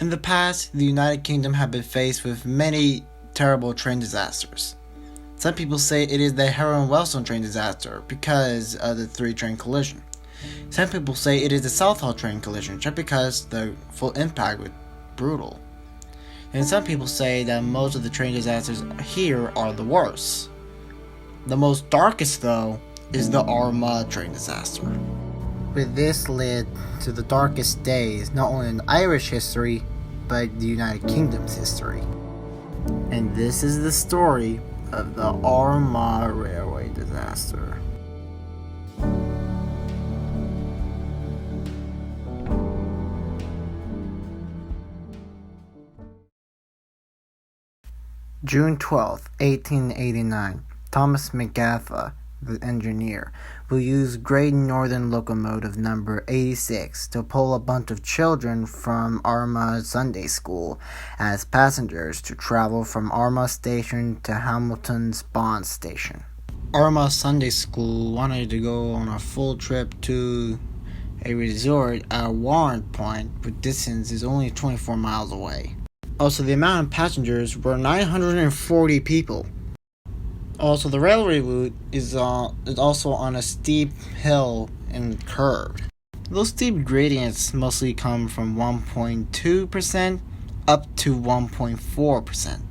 In the past, the United Kingdom had been faced with many terrible train disasters. Some people say it is the Harrow and Wellstone train disaster because of the 3-train collision. Some people say it is the Southall train collision just because the full impact was brutal. And some people say that most of the train disasters here are the worst. The most darkest, though, is the Armagh train disaster. With this led to the darkest days, not only in Irish history, but the United Kingdom's history. And this is the story of the Armagh railway disaster. June 12, 1889. Thomas McGaffey, the engineer, will use Great Northern Locomotive number 86 to pull a bunch of children from Armagh Sunday School as passengers to travel from Armagh Station to Hamilton's Bond Station. Armagh Sunday School wanted to go on a full trip to a resort at Warrant Point, but distance is only 24 miles away. Also, the amount of passengers were 940 people. Also, the railway route is also on a steep hill and curved. Those steep gradients mostly come from 1.2% up to 1.4%.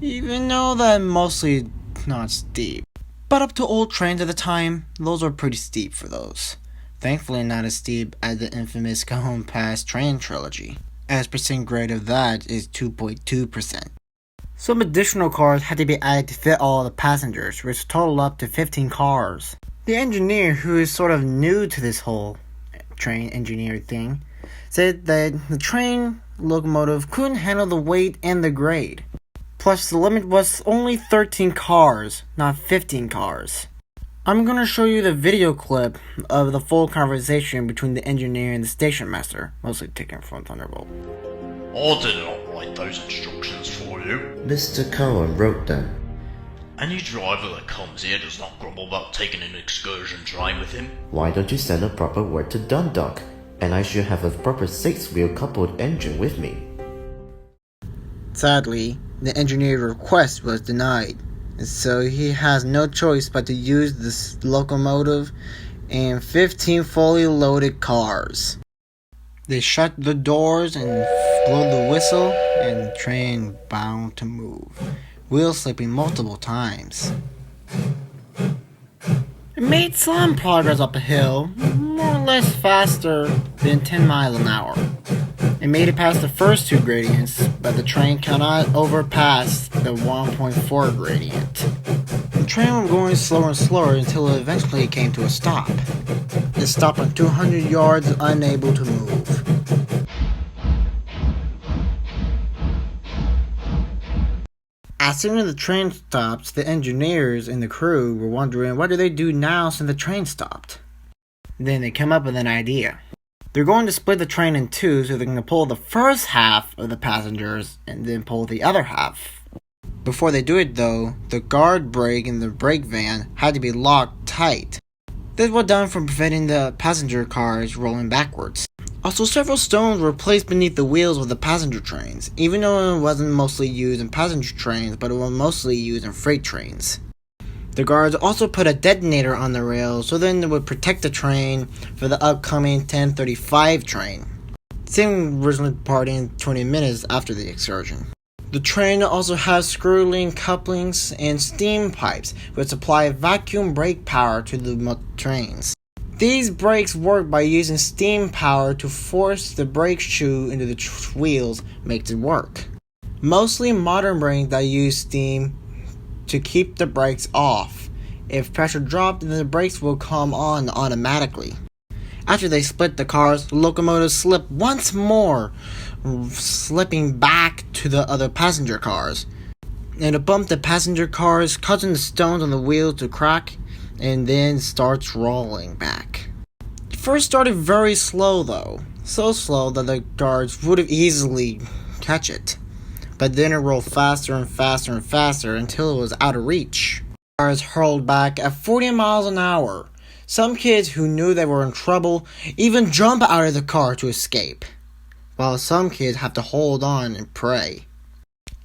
Even though that mostly not steep. But up to old trains at the time, those are pretty steep for those. Thankfully not as steep as the infamous Cajon Pass train trilogy, as percent grade of that is 2.2%. Some additional cars had to be added to fit all the passengers, which totaled up to 15 cars. The engineer, who is sort of new to this whole train engineer thing, said that the train locomotive couldn't handle the weight and the grade. Plus, the limit was only 13 cars, not 15 cars. I'm going to show you the video clip of the full conversation between the engineer and the station master, mostly taken from Thunderbolt. I did not write those instructions for you. Mr. Cohen wrote them. Any driver that comes here does not grumble about taking an excursion train with him. Why don't you send a proper word to Dundalk? And I should have a proper 6-wheel coupled engine with me. Sadly, the engineer's request was denied, and so he has no choice but to use this locomotive and 15 fully loaded cars. They shut the doors and blow the whistle, and the train bound to move, wheels slipping multiple times. It made some progress up a hill, more or less faster than 10 miles an hour. It made it past the first 2 gradients, but the train cannot overpass the 1.4 gradient. The train was going slower and slower until it eventually came to a stop. It stopped on 200 yards, unable to move. As soon as the train stopped, the engineers and the crew were wondering what do they do now since the train stopped. Then they came up with an idea. They're going to split the train in two so they're going to pull the first half of the passengers and then pull the other half. Before they do it though, the guard brake in the brake van had to be locked tight. This was done for preventing the passenger cars rolling backwards. Also, several stones were placed beneath the wheels of the passenger trains, even though it wasn't mostly used in passenger trains, but it was mostly used in freight trains. The guards also put a detonator on the rails so then it would protect the train for the upcoming 10:35 train. Same originally departing 20 minutes after the excursion. The train also has screw-link couplings and steam pipes which supply vacuum brake power to the trains. These brakes work by using steam power to force the brake shoe into the wheels, makes it work. Mostly modern brakes that use steam to keep the brakes off. If pressure dropped, then the brakes will come on automatically. After they split the cars, the locomotive slipped once more, slipping back to the other passenger cars. And it bumped the passenger cars, causing the stones on the wheels to crack, and then starts rolling back. It first started very slow though, so slow that the guards would have easily catch it. But then it rolled faster and faster and faster until it was out of reach. Cars hurled back at 40 miles an hour. Some kids who knew they were in trouble even jumped out of the car to escape. while some kids have to hold on and pray.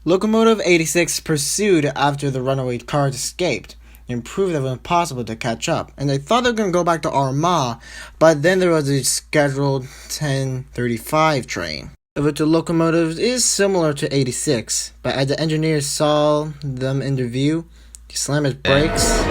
Locomotive 86 pursued after the runaway cars escaped and proved that it was impossible to catch up, and they thought they were going to go back to Armagh, but then there was a scheduled 10:35 train. But the locomotive is similar to 86, but as the engineers saw them in the view, he slammed his brakes.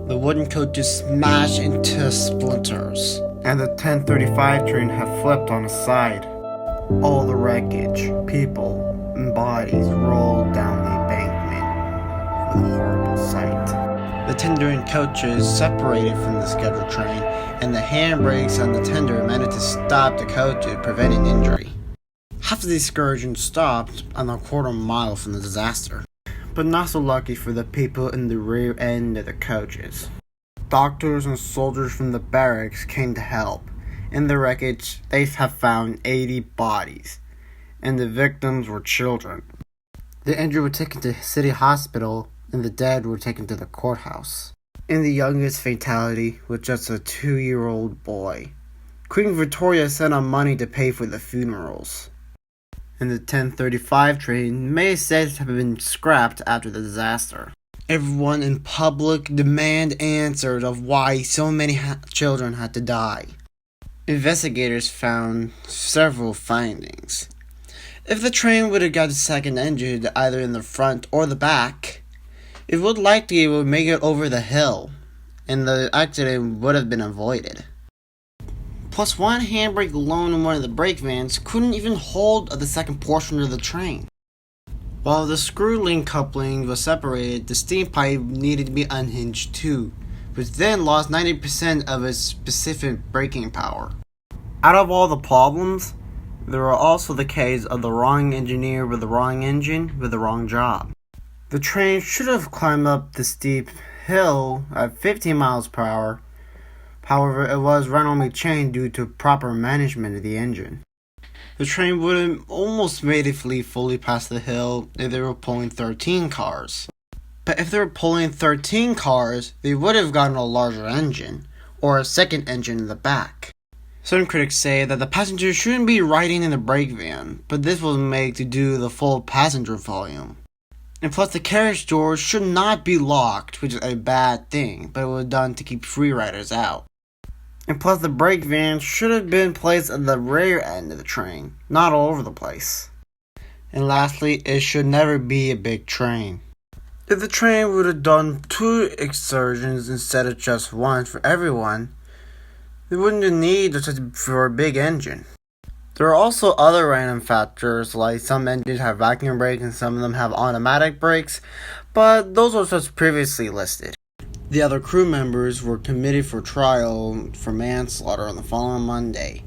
The wooden coaches smashed into splinters, and the 10:35 train had flipped on its side. All the wreckage, people, and bodies rolled down the embankment with a horrible sight. The tender and coaches separated from the scheduled train, and the handbrakes on the tender managed to stop the coaches, preventing injury. Half of the excursion stopped on a quarter mile from the disaster, but not so lucky for the people in the rear end of the coaches. Doctors and soldiers from the barracks came to help. In the wreckage, they have found 80 bodies, and the victims were children. The injured were taken to city hospital, and the dead were taken to the courthouse. And the youngest fatality was just a 2-year-old boy. Queen Victoria sent on money to pay for the funerals. And the 10:35 train may said to have been scrapped after the disaster. Everyone in public demand answers of why so many children had to die. Investigators found several findings. If the train would have got a second engine either in the front or the back, it would likely make it over the hill, and the accident would have been avoided. Plus, one handbrake alone in one of the brake vans couldn't even hold the second portion of the train. While the screw link coupling was separated, the steam pipe needed to be unhinged too, which then lost 90% of its specific braking power. Out of all the problems, there were also the case of the wrong engineer with the wrong engine with the wrong job. The train should have climbed up the steep hill at 15 miles per hour. However, it was randomly changed due to proper management of the engine. The train would have almost made it fully past the hill if they were pulling 13 cars. But if they were pulling 13 cars, they would have gotten a larger engine, or a second engine in the back. Some critics say that the passengers shouldn't be riding in the brake van, but this was made to do the full passenger volume. And plus, the carriage doors should not be locked, which is a bad thing, but it was done to keep free riders out. And plus, the brake van should have been placed at the rear end of the train, not all over the place. And lastly, it should never be a big train. If the train would have done 2 excursions instead of just one for everyone, they wouldn't have need for a big engine. There are also other random factors, like some engines have vacuum brakes and some of them have automatic brakes, but those were just previously listed. The other crew members were committed for trial for manslaughter on the following Monday,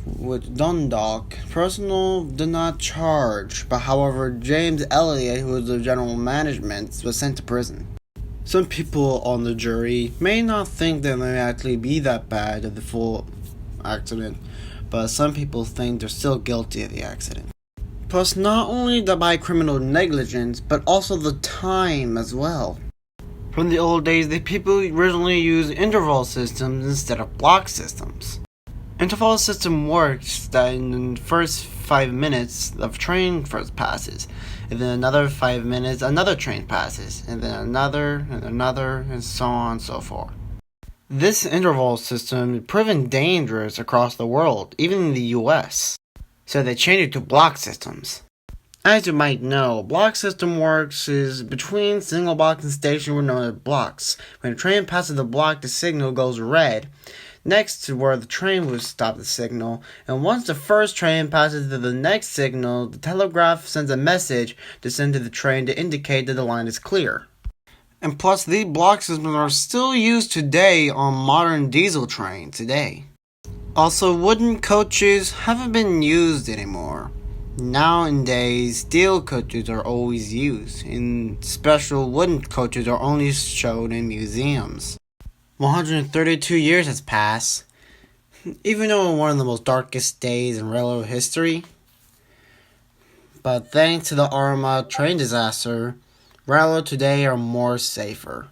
with Dundalk personnel did not charge, but however James Elliott, who was the general management, was sent to prison. Some people on the jury may not think that it may actually be that bad of the full accident, but some people think they're still guilty of the accident. Plus, not only by criminal negligence, but also the time as well. From the old days, the people originally used interval systems instead of block systems. Interval system works that in the first 5 minutes, the train first passes, and then another 5 minutes, another train passes, and then another, and so on and so forth. This interval system is proven dangerous across the world, even in the US, so they changed it to block systems. As you might know, block system works is between single blocks and station with no blocks. When a train passes the block, the signal goes red, next to where the train would stop the signal, and once the first train passes to the next signal, the telegraph sends a message to send to the train to indicate that the line is clear. And plus, these block systems are still used today on modern diesel trains today. Also, wooden coaches haven't been used anymore. Nowadays, steel coaches are always used, and special wooden coaches are only shown in museums. 132 years has passed, even though in one of the most darkest days in railroad history. But thanks to the Armagh train disaster, railroads today are more safer.